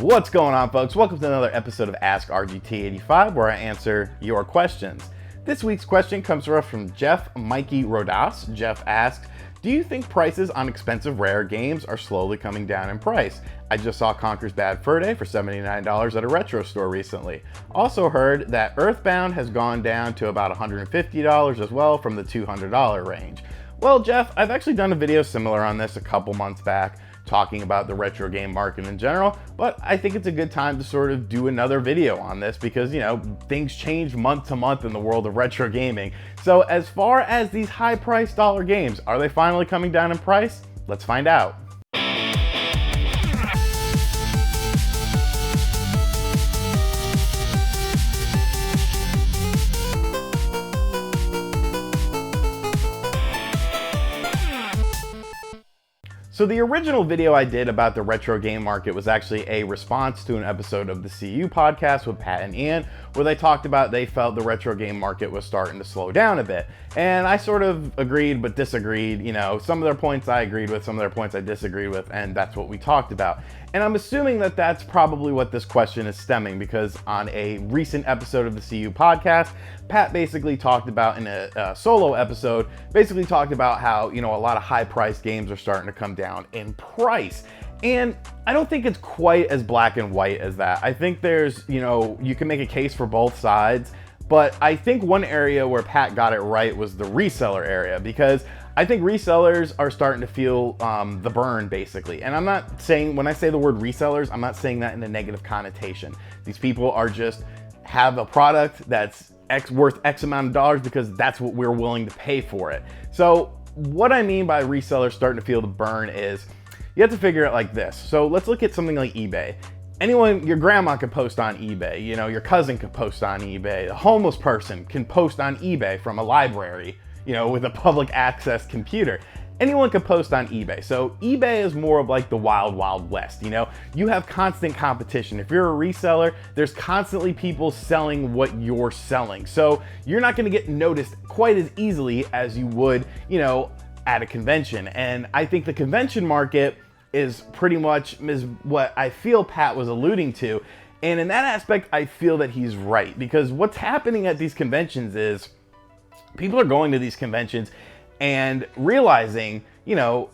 What's going on, folks? Welcome to another episode of Ask RGT 85, where I answer your questions. This week's question comes to us from Jeff Mikey Rodas. Jeff asks, do you think prices on expensive rare games are slowly coming down in price? I just saw Conker's Bad Fur Day for $79 at a retro store recently. Also heard that Earthbound has gone down to about $150 as well from the $200 range. Well, Jeff, I've actually done a video similar on this a couple months back, talking about the retro game market in general, but I think it's a good time to sort of do another video on this because, things change month to month in the world of retro gaming. So as far as these high price dollar games, are they finally coming down in price? Let's find out. So the original video I did about the retro game market was actually a response to an episode of the CU podcast with Pat and Ian, where they talked about they felt the retro game market was starting to slow down a bit. And I sort of agreed but disagreed. Some of their points I agreed with, some of their points I disagreed with, and that's what we talked about. And I'm assuming that that's probably what this question is stemming, because on a recent episode of the CU podcast, Pat basically talked about, in a solo episode, basically talked about how, a lot of high-priced games are starting to come down in price. And I don't think it's quite as black and white as that. I think there's, you can make a case for both sides, but I think one area where Pat got it right was the reseller area, because I think resellers are starting to feel the burn, basically. And I'm not saying, when I say the word resellers, I'm not saying that in a negative connotation. These people are just have a product that's worth X amount of dollars because that's what we're willing to pay for it. So what I mean by resellers starting to feel the burn is you have to figure it like this. So let's look at something like eBay. Anyone, your grandma could post on eBay, your cousin could post on eBay, a homeless person can post on eBay from a library, with a public access computer. Anyone can post on eBay. So eBay is more of like the wild, wild west. You have constant competition. If you're a reseller, there's constantly people selling what you're selling. So you're not going to get noticed quite as easily as you would, at a convention. And I think the convention market is pretty much what I feel Pat was alluding to. And in that aspect, I feel that he's right, because what's happening at these conventions is people are going to these conventions and realizing,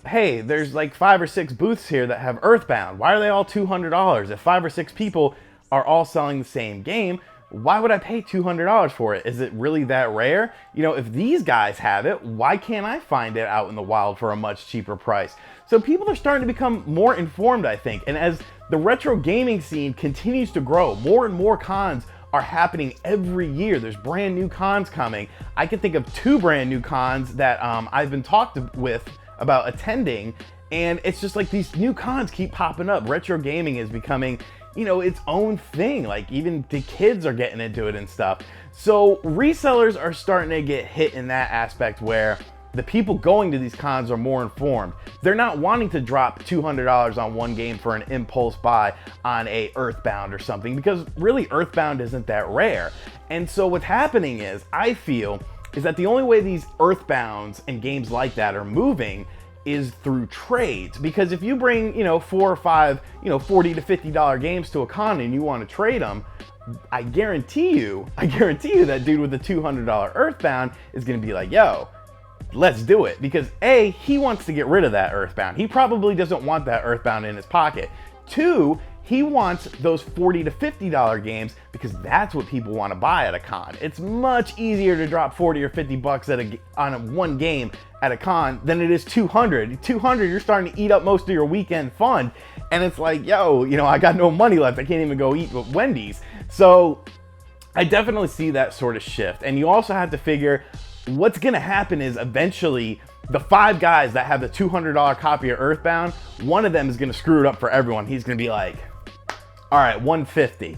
hey, there's like 5 or 6 booths here that have Earthbound. Why are they all $200? If 5 or 6 people are all selling the same game, why would I pay $200 for it? Is it really that rare? If these guys have it, why can't I find it out in the wild for a much cheaper price? So people are starting to become more informed, I think. And as the retro gaming scene continues to grow, more and more cons are happening every year. There's brand new cons coming. I can think of 2 brand new cons that I've been talked with about attending, and it's just like these new cons keep popping up. Retro gaming is becoming, its own thing. Like even the kids are getting into it and stuff. So resellers are starting to get hit in that aspect where the people going to these cons are more informed. They're not wanting to drop $200 on one game for an impulse buy on a Earthbound or something, because really Earthbound isn't that rare. And so what's happening is, I feel, is that the only way these Earthbounds and games like that are moving is through trades. Because if you bring, 4 or 5, $40 to $50 games to a con and you want to trade them, I guarantee you that dude with the $200 Earthbound is going to be like, yo, let's do it. Because A, he wants to get rid of that Earthbound. He probably doesn't want that Earthbound in his pocket. 2, he wants those $40 to $50 games because that's what people want to buy at a con. It's much easier to drop 40 or 50 bucks on one game at a con than it is 200. 200, you're starting to eat up most of your weekend fun. And it's like, yo, I got no money left. I can't even go eat at Wendy's. So I definitely see that sort of shift. And you also have to figure what's going to happen is eventually the 5 guys that have the $200 copy of Earthbound, one of them is going to screw it up for everyone. He's going to be like, all right, $150.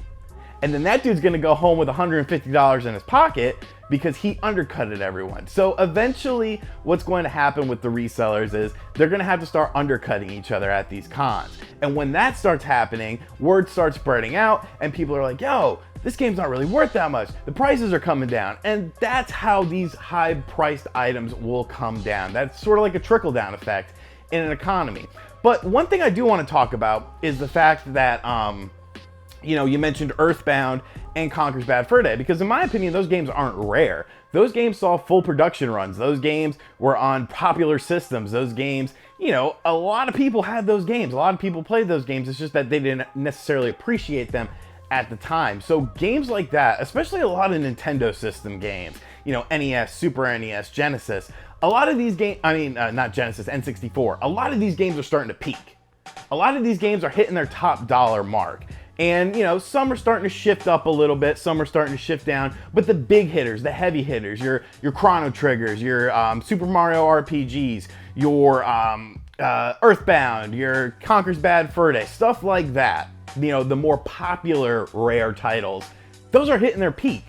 And then that dude's going to go home with $150 in his pocket because he undercutted everyone. So eventually what's going to happen with the resellers is they're going to have to start undercutting each other at these cons. And when that starts happening, word starts spreading out and people are like, yo, this game's not really worth that much. The prices are coming down. And that's how these high priced items will come down. That's sort of like a trickle down effect in an economy. But one thing I do want to talk about is the fact that You know, you mentioned Earthbound and Conker's Bad Fur Day, because in my opinion, those games aren't rare. Those games saw full production runs. Those games were on popular systems. Those games, you know, a lot of people had those games. A lot of people played those games. It's just that they didn't necessarily appreciate them at the time. So games like that, especially a lot of Nintendo system games, you know, NES, Super NES, Genesis, a lot of these games, not Genesis, N64, a lot of these games are starting to peak. A lot of these games are hitting their top dollar mark. And, you know, some are starting to shift up a little bit, some are starting to shift down, but the big hitters, the heavy hitters, your Chrono Triggers, your Super Mario RPGs, your Earthbound, your Conker's Bad Fur Day, stuff like that, you know, the more popular rare titles, those are hitting their peak.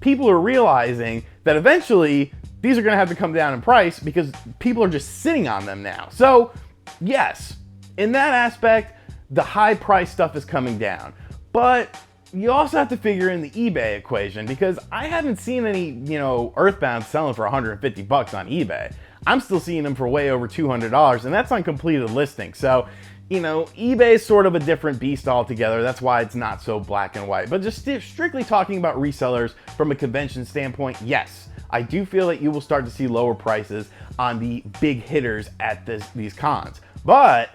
People are realizing that eventually these are going to have to come down in price because people are just sitting on them now. So, yes, in that aspect, the high price stuff is coming down, but you also have to figure in the eBay equation, because I haven't seen any, you know, Earthbound selling for 150 bucks on eBay. I'm still seeing them for way over $200, and that's on completed listings. So, you know, eBay is sort of a different beast altogether. That's why it's not so black and white. But just strictly talking about resellers from a convention standpoint, yes, I do feel that you will start to see lower prices on the big hitters at these cons. But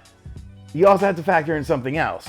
you also have to factor in something else.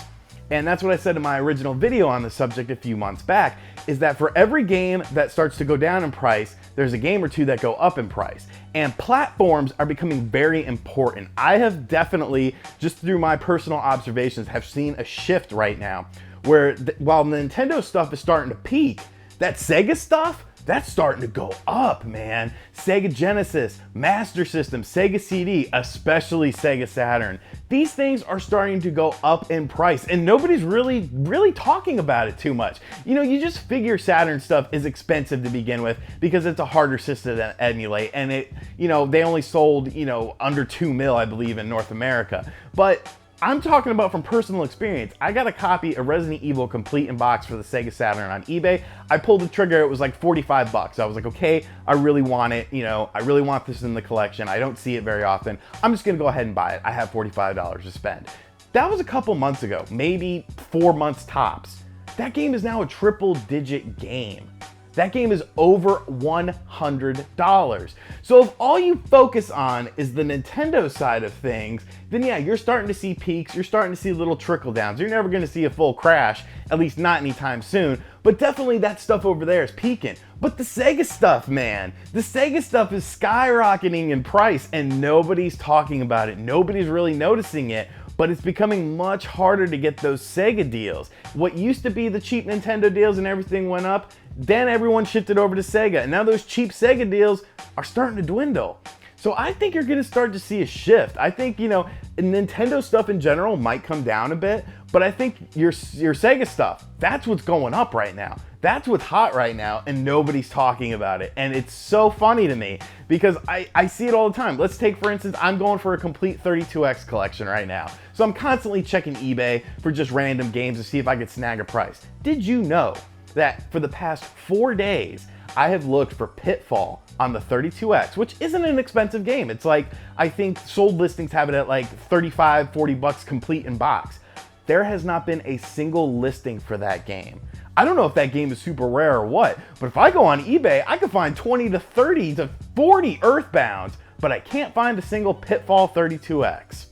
And that's what I said in my original video on the subject a few months back, is that for every game that starts to go down in price, there's a game or two that go up in price. And platforms are becoming very important. I have definitely, just through my personal observations, have seen a shift right now where while Nintendo stuff is starting to peak, that Sega stuff, that's starting to go up, man. Sega Genesis, Master System, Sega CD, especially Sega Saturn. These things are starting to go up in price, and nobody's really talking about it too much. You know, you just figure Saturn stuff is expensive to begin with because it's a harder system to emulate, and it, you know, they only sold, you know, under 2 mil, I believe, in North America. But I'm talking about from personal experience. I got a copy of Resident Evil Complete in Box for the Sega Saturn on eBay. I pulled the trigger, it was like 45 bucks. I was like, okay, I really want it. You know, I really want this in the collection. I don't see it very often. I'm just gonna go ahead and buy it. I have $45 to spend. That was a couple months ago, maybe 4 months tops. That game is now a triple-digit game. That game is over $100. So if all you focus on is the Nintendo side of things, then yeah, you're starting to see peaks, you're starting to see little trickle downs. You're never gonna see a full crash, at least not anytime soon, but definitely that stuff over there is peaking. But the Sega stuff, man, the Sega stuff is skyrocketing in price and nobody's talking about it. Nobody's really noticing it. But it's becoming much harder to get those Sega deals. What used to be the cheap Nintendo deals and everything went up, then everyone shifted over to Sega, and now those cheap Sega deals are starting to dwindle. So I think you're gonna start to see a shift. I think, you know, Nintendo stuff in general might come down a bit, but I think your Sega stuff, that's what's going up right now. That's what's hot right now, and nobody's talking about it. And it's so funny to me because I see it all the time. Let's take, for instance, I'm going for a complete 32X collection right now. So I'm constantly checking eBay for just random games to see if I could snag a price. Did you know that for the past 4 days, I have looked for Pitfall on the 32X, which isn't an expensive game. It's like, I think sold listings have it at like 35, 40 bucks complete in box. There has not been a single listing for that game. I don't know if that game is super rare or what, but if I go on eBay, I could find 20 to 30 to 40 Earthbounds, but I can't find a single Pitfall 32X.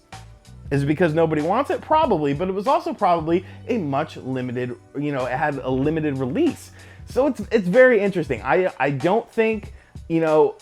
Is it because nobody wants it? Probably, but it was also probably a much limited, you know, it had a limited release. So it's very interesting. I don't think, you know,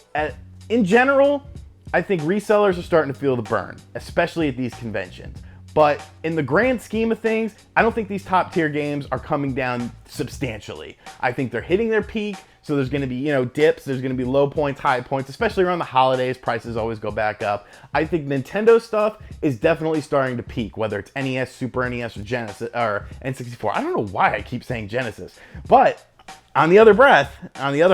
in general, I think resellers are starting to feel the burn, especially at these conventions. But in the grand scheme of things, I don't think these top tier games are coming down substantially. I think they're hitting their peak, so there's gonna be, you know, dips, there's gonna be low points, high points, especially around the holidays, prices always go back up. I think Nintendo stuff is definitely starting to peak, whether it's NES, Super NES, or Genesis, or N64. I don't know why I keep saying Genesis, but on the other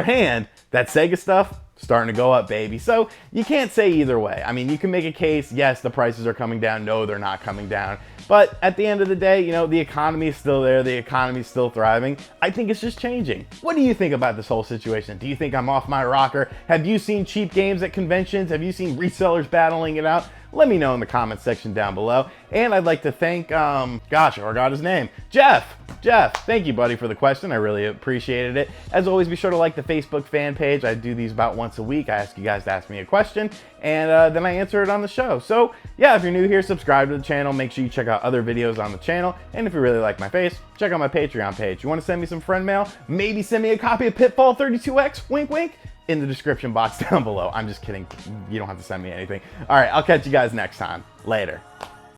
hand, that Sega stuff, starting to go up, baby. So you can't say either way. I mean, you can make a case, yes, the prices are coming down, no, they're not coming down. But at the end of the day, you know, the economy is still there, the economy is still thriving. I think it's just changing. What do you think about this whole situation? Do you think I'm off my rocker? Have you seen cheap games at conventions? Have you seen resellers battling it out? Let me know in the comments section down below. And I'd like to thank, gosh, I forgot his name, Jeff, Jeff, thank you, buddy, for the question. I really appreciated it. As always, be sure to like the Facebook fan page. I do these about once a week. I ask you guys to ask me a question, and then I answer it on the show. So, yeah, if you're new here, subscribe to the channel. Make sure you check out other videos on the channel. And if you really like my face, check out my Patreon page. You want to send me some friend mail? Maybe send me a copy of Pitfall 32X? Wink, wink. In the description box down below. I'm just kidding. You don't have to send me anything. All right, I'll catch you guys next time. Later.